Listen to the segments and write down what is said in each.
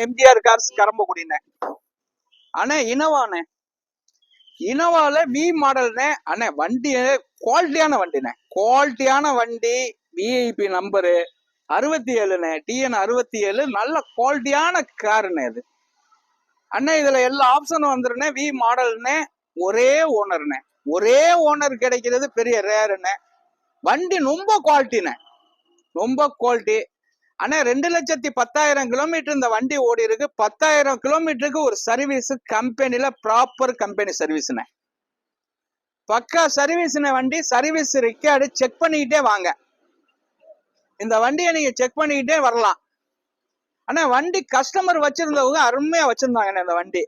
MGR cars கரம்பக்குடிண்ணே. அண்ணே இனோவாண்ணே, இனோவால we மாடல்ண்ணே. அண்ணே வண்டி குவாலிட்டியான வண்டிண்ணே, குவாலிட்டியான வண்டி. விஐபி நம்பரு 67ண்ணே, டிஎன் 67. நல்ல குவாலிட்டியான காருண்ணே இது. அண்ணே இதுல எல்லா ஆப்ஷனும் வந்துருண்ணே. வி மாடல்ண்ணே, ஒரே ஓனர்ண்ணே. ஒரே ஓனர் கிடைக்கிறது பெரிய ரேருண்ணே. வண்டி ரொம்ப குவாலிட்டிண்ணே, ரொம்ப குவாலிட்டி. ஆனா 2,10,000 கிலோமீட்டர் இந்த வண்டி ஓடி இருக்கு. 10,000 கிலோமீட்டருக்கு ஒரு சர்வீஸ் கம்பெனில ப்ராப்பர் கம்பெனி சர்வீஸ்ண்ணே, பக்கா சர்வீஸ்ண்ணே. வண்டி சர்வீஸ் ரெக்கார்டு செக் பண்ணிக்கிட்டே வாங்க. இந்த வண்டியை நீங்க செக் பண்ணிக்கிட்டே வரலாம். ஆனா வண்டி கஸ்டமர் வச்சிருந்தவங்க அருமையா வச்சிருந்தாங்கண்ணே. இந்த வண்டி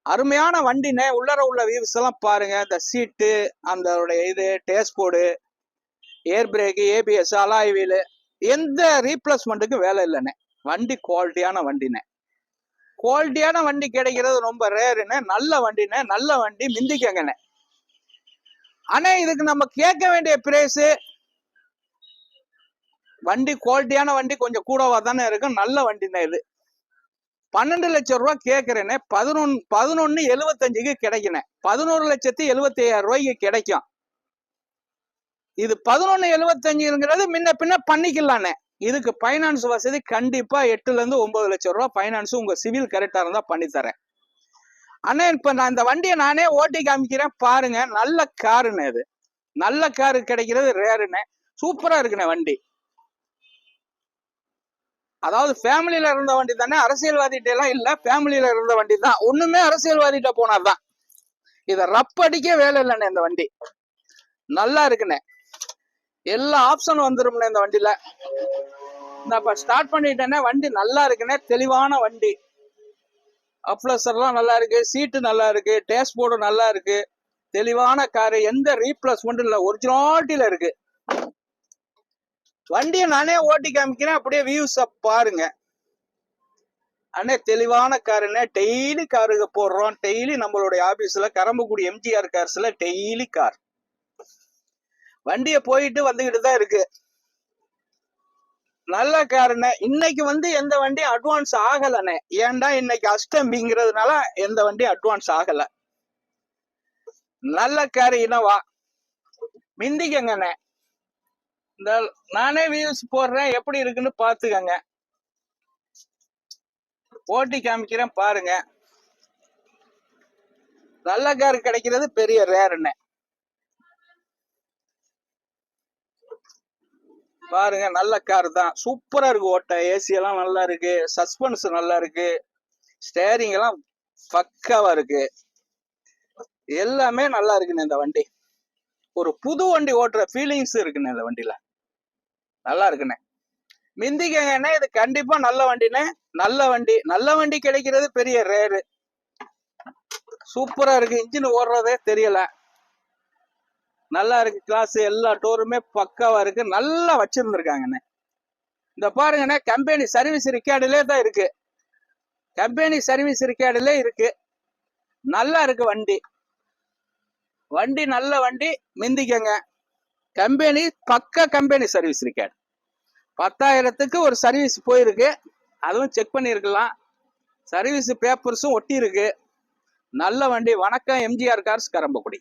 அருமையான வண்டிண்ணே. உள்ளர உள்ள வியூஸ் எல்லாம் பாருங்க. இந்த சீட்டு, அந்த இது டேஷ்போர்டு, ஏர் பிரேக்கு, ஏபிஎஸ், அலாய் வீலு, எந்த ரீப்ளேஸ்மெண்ட்டுக்கும் வேலை இல்லைண்ணே. வண்டி குவாலிட்டியான வண்டிண்ணே. குவாலிட்டியான வண்டி கிடைக்கிறது ரொம்ப ரேருண்ணே. நல்ல வண்டிண்ணே, நல்ல வண்டி. மிந்திக்கங்கண்ணே. ஆனா இதுக்கு நம்ம கேட்க வேண்டிய பிரைஸ், வண்டி குவாலிட்டியான வண்டி கொஞ்சம் கூடவா தானே இருக்கும். நல்ல வண்டிண்ணே. இது 12 லட்சம் ரூபாய் கேட்கிறேனே. 11,75க்கு கிடைக்குண்ணே. 11,75,000 ரூபாய்க்கு கிடைக்கும். இது 11,75ங்கிறது முன்ன பின்ன பண்ணிக்கலாண்ணே. இதுக்கு பைனான்ஸ் வசதி கண்டிப்பா 8 இருந்து 9 லட்சம் ரூபாய் பைனான்ஸ் உங்க சிவில் கரெக்டா இருந்தா பண்ணி தரேன். ஆனா இப்ப நான் இந்த வண்டியை நானே ஓட்டி காமிக்கிறேன் பாருங்க. நல்ல காருண்ணே இது. நல்ல காரு கிடைக்கிறது ரேருண்ணே. சூப்பரா இருக்குண்ணே வண்டி. அதாவது ஃபேமிலியில இருந்த வண்டி தானே, அரசியல்வாதிகிட்ட எல்லாம் இல்ல. ஃபேமிலியில இருந்த வண்டி தான். ஒண்ணுமே அரசியல்வாதிகிட்ட போனாதான். இத ரப் அடிக்க வேலை இல்லைண்ணே. இந்த வண்டி நல்லா இருக்குண்ணே. எல்லா ஆப்ஷனும் வந்துரும்ண்ணே இந்த வண்டியில. நான் இப்ப ஸ்டார்ட் பண்ணிட்டேன்னா வண்டி நல்லா இருக்குண்ணே. தெளிவான வண்டி. அப்ளஸர்லாம் நல்லா இருக்கு, சீட்டு நல்லா இருக்கு, டேஷ்போர்டு நல்லா இருக்கு. தெளிவான காரு, எந்த ரீப்ளேஸ்மெண்ட் இல்ல, ஒரிஜினாலிட்டியில இருக்கு. வண்டியை நானே ஓட்டி காமிக்கிறேன், அப்படியே வியூஸ் பாருங்க. அண்ணே தெளிவான காருண்ணே. டெய்லி காருக்கு போடுறோம். டெய்லி நம்மளுடைய ஆபீஸ்ல கரம்பக்குடி எம்ஜிஆர் கார்ஸ்ல டெய்லி கார் வண்டியை போயிட்டு வந்துகிட்டு தான் இருக்கு. நல்ல காருண்ணே. இன்னைக்கு எந்த வண்டியும் அட்வான்ஸ் ஆகலண்ணே. ஏன்டா இன்னைக்கு அஷ்டமிங்கிறதுனால எந்த வண்டியும் அட்வான்ஸ் ஆகல. நல்ல காரு இனோவா. மிந்திக்கங்கண்ணே. இந்த நானே வியூஸ் போடுறேன், எப்படி இருக்குன்னு பாத்துக்கங்க. ஓட்டி காமிக்கிறேன் பாருங்க. நல்ல கார் கிடைக்கிறது பெரிய ரேருண்ணே. பாருங்க, நல்ல கார் தான். சூப்பரா இருக்கு. ஓட்ட ஏசி எல்லாம் நல்லா இருக்கு, சஸ்பென்ஸ் நல்லா இருக்கு, ஸ்டேரிங் எல்லாம் பக்காவா இருக்கு. எல்லாமே நல்லா இருக்குண்ணே. இந்த வண்டி ஒரு புது வண்டி ஓட்டுற ஃபீலிங்ஸ் இருக்குண்ணே. இந்த வண்டியில நல்லா இருக்குண்ணே. மிந்திக்கங்கண்ணே. இது கண்டிப்பா நல்ல வண்டிண்ணே. நல்ல வண்டி. நல்ல வண்டி கிடைக்கிறது பெரிய ரேரு. சூப்பரா இருக்கு. இன்ஜின் ஓடுறதே தெரியல. நல்லா இருக்கு. கிளாஸ் எல்லா டோருமே பக்காவா இருக்கு. நல்லா வச்சிருந்துருக்காங்கண்ணே. இந்த பாருங்கண்ணே, கம்பெனி சர்வீஸ் ரெக்கார்டுலே தான் இருக்கு. கம்பெனி சர்வீஸ் ரெக்கார்டுல இருக்கு. நல்லா இருக்கு வண்டி. வண்டி நல்ல வண்டி. மிந்திக்கங்க. கம்பெனி பக்கா கம்பெனி சர்வீஸ் ரெக்கார்டு. 10,000க்கு ஒரு சர்வீஸ் போயிருக்கு. அதுவும் செக் பண்ணிருக்கலாம். சர்வீஸ் பேப்பர்ஸும் ஒட்டி இருக்கு. நல்ல வண்டி. வணக்கம் எம்ஜிஆர் கார்ஸ் கரம்பக்குடி.